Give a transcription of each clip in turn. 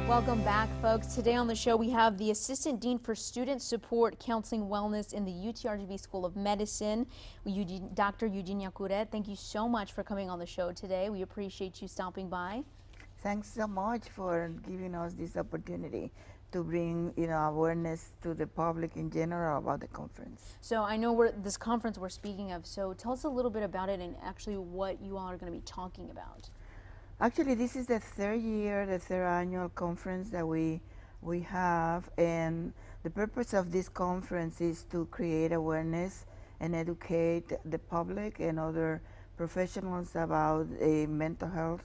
Welcome back, folks. Today on the show, we have the Assistant Dean for Student Support, Counseling, Wellness in the UTRGV School of Medicine, Dr. Eugenia Curet. Thank you so much for coming on the show today. We appreciate you stopping by. Thanks so much for giving us this opportunity to bring awareness to the public in general about the conference. So I know this conference we're speaking of, so tell us a little bit about it and actually what you all are going to be talking about. Actually, this is the third year, the third annual conference that we have, and the purpose of this conference is to create awareness and educate the public and other professionals about mental health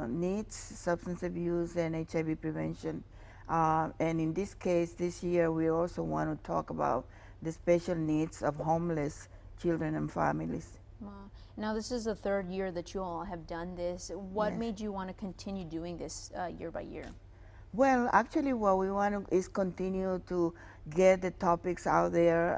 needs, substance abuse, and HIV prevention. And in this case, this year, we also want to talk about the special needs of homeless children and families. Wow. Now, this is the third year that you all have done this. What Yes. made you want to continue doing this year by year? Well, actually, what we want to is continue to get the topics out there,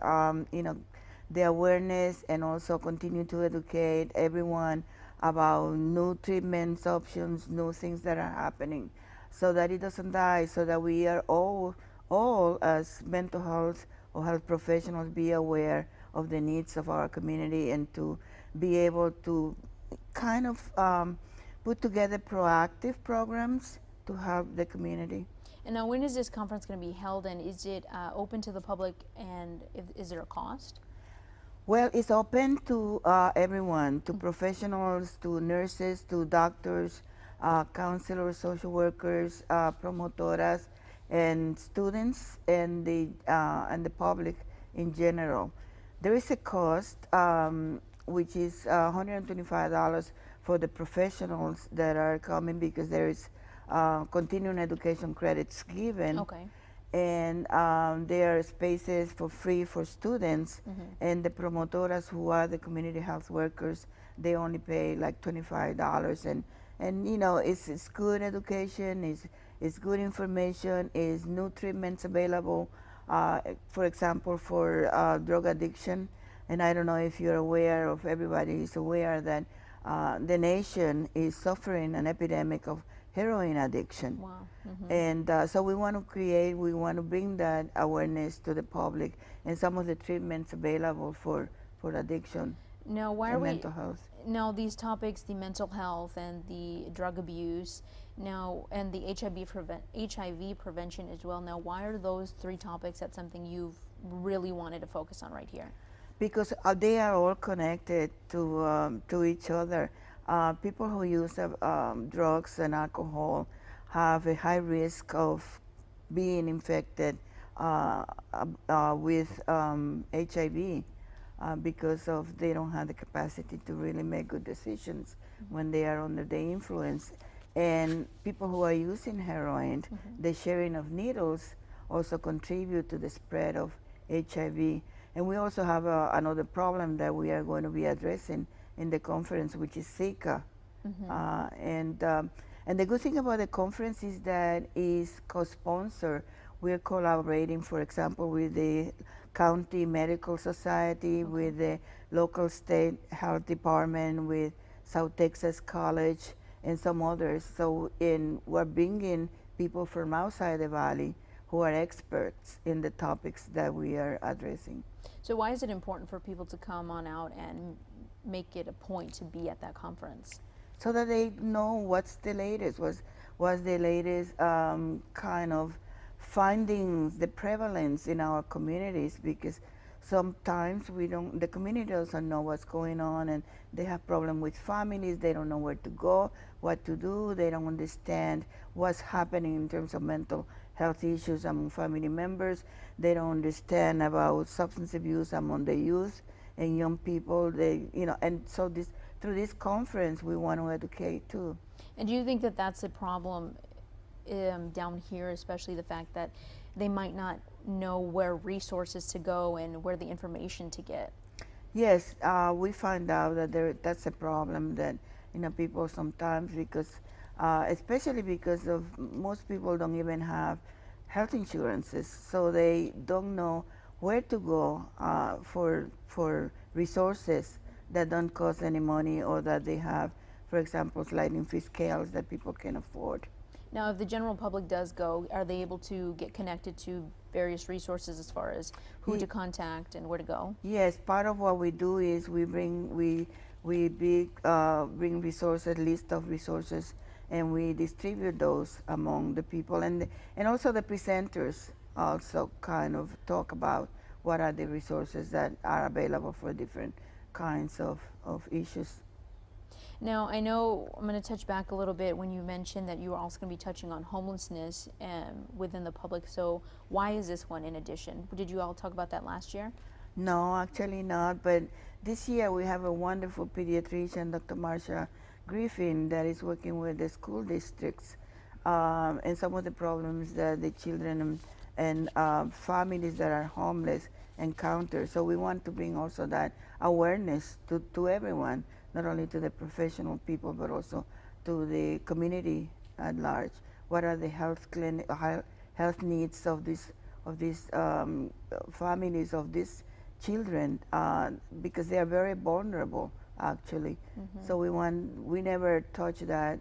the awareness, and also continue to educate everyone about new treatments options, new things that are happening, so that it doesn't die, so that we are all as mental health or health professionals be aware of the needs of our community and to be able to kind of put together proactive programs to help the community. And now, when is this conference going to be held, and is it open to the public, and is there a cost? Well, it's open to everyone, to professionals, to nurses, to doctors, counselors, social workers, promotoras, and students, and the public in general. There is a cost, which is $125 for the professionals that are coming, because there is continuing education credits given. Okay. And there are spaces for free for students, and the promotoras, who are the community health workers, they only pay like $25. And it's good education, it's good information, is new treatments available, for example, for drug addiction. And I don't know if you're aware, of everybody is aware that the nation is suffering an epidemic of heroin addiction. Wow. And so we want to bring that awareness to the public and some of the treatments available for addiction Now, why are and we? mental health. Now, these topics, the mental health and the drug abuse, now, and the HIV prevention as well. Now, why are those three topics that's something you've really wanted to focus on right here? Because they are all connected to each other. People who use drugs and alcohol have a high risk of being infected with HIV because of they don't have the capacity to really make good decisions when they are under the influence. And people who are using heroin, the sharing of needles also contribute to the spread of HIV. And we also have another problem that we are going to be addressing in the conference, which is Zika. And the good thing about the conference is that it's co-sponsored. We're collaborating, for example, with the County Medical Society, with the local state health department, with South Texas College, and some others. So we're bringing people from outside the valley who are experts in the topics that we are addressing. So, why is it important for people to come on out and make it a point to be at that conference? So that they know what's the latest, what's the latest kind of findings, the prevalence in our communities, because sometimes the community doesn't know what's going on, and they have problems with families, they don't know where to go, what to do, they don't understand what's happening in terms of mental health issues among family members, they don't understand about substance abuse among the youth and young people, and so through this conference, we want to educate too. And do you think that that's a problem down here, especially the fact that they might not know where resources to go and where the information to get? Yes, we find out that that's a problem that people sometimes, because especially because of most people don't even have health insurances, so they don't know where to go for resources that don't cost any money, or that they have, for example, sliding fee scales that people can afford. Now, if the general public does go, are they able to get connected to various resources as far as who to contact and where to go? Yes, part of what we do is bring resources, list of resources, and we distribute those among the people, and also the presenters also kind of talk about what are the resources that are available for different kinds of issues. Now, I know I'm going to touch back a little bit when you mentioned that you were also going to be touching on homelessness within the public. So, why is this one in addition? Did you all talk about that last year? No, actually not. But this year we have a wonderful pediatrician, Dr. Marsha Griffin, that is working with the school districts and some of the problems that the children and families that are homeless encounter. So we want to bring also that awareness to everyone, not only to the professional people, but also to the community at large. What are the health needs of these families, of these children, because they are very vulnerable actually. So we never touch that,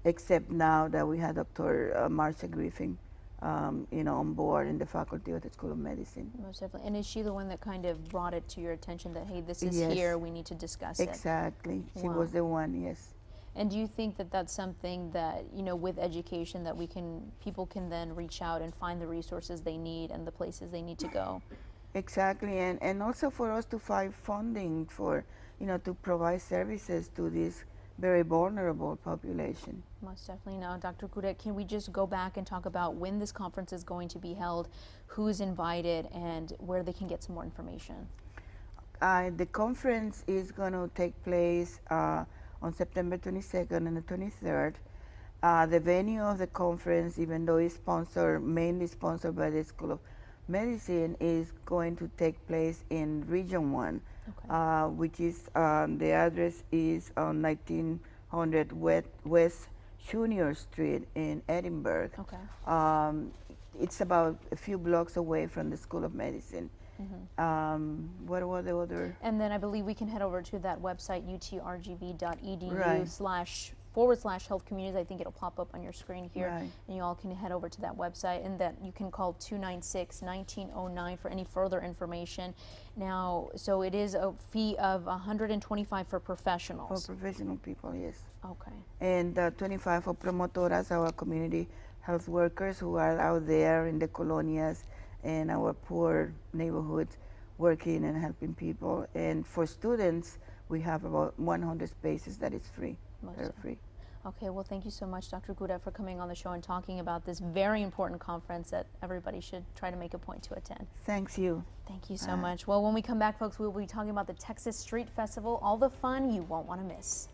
except now that we had Dr. Marsha Griffin on board in the faculty of the School of Medicine. Most definitely. And is she the one that kind of brought it to your attention that, hey, this is Yes. here, we need to discuss it? Exactly. She Wow. was the one, yes. And do you think that that's something that, with education, that people can then reach out and find the resources they need and the places they need to go? Exactly, and also for us to find funding for, to provide services to this very vulnerable population. Most definitely. Now, Dr. Curet, can we just go back and talk about when this conference is going to be held, who's invited, and where they can get some more information? The conference is going to take place on September 22nd and the 23rd. The venue of the conference, even though it's mainly sponsored by the School of Medicine, is going to take place in Region 1, Okay. which is, the address is on 1900 West Junior Street in Edinburg. Okay. It's about a few blocks away from the School of Medicine. What were the other? And then I believe we can head over to that website, utrgv.edu Right. /health communities. I think it'll pop up on your screen here. Right. And you all can head over to that website, and that you can call 296-1909 for any further information. Now, so it is a fee of $125 for For professionals. professional people, yes. Okay. And 25 for promotoras, our community health workers who are out there in the colonias and our poor neighborhoods working and helping people. And for students, we have about 100 spaces that is free. Most They're free. Okay, well, thank you so much, Dr. Curet, for coming on the show and talking about this very important conference that everybody should try to make a point to attend. Thanks you. Thank you so much. Well, when we come back, folks, we'll be talking about the Texas Street Festival, all the fun you won't want to miss.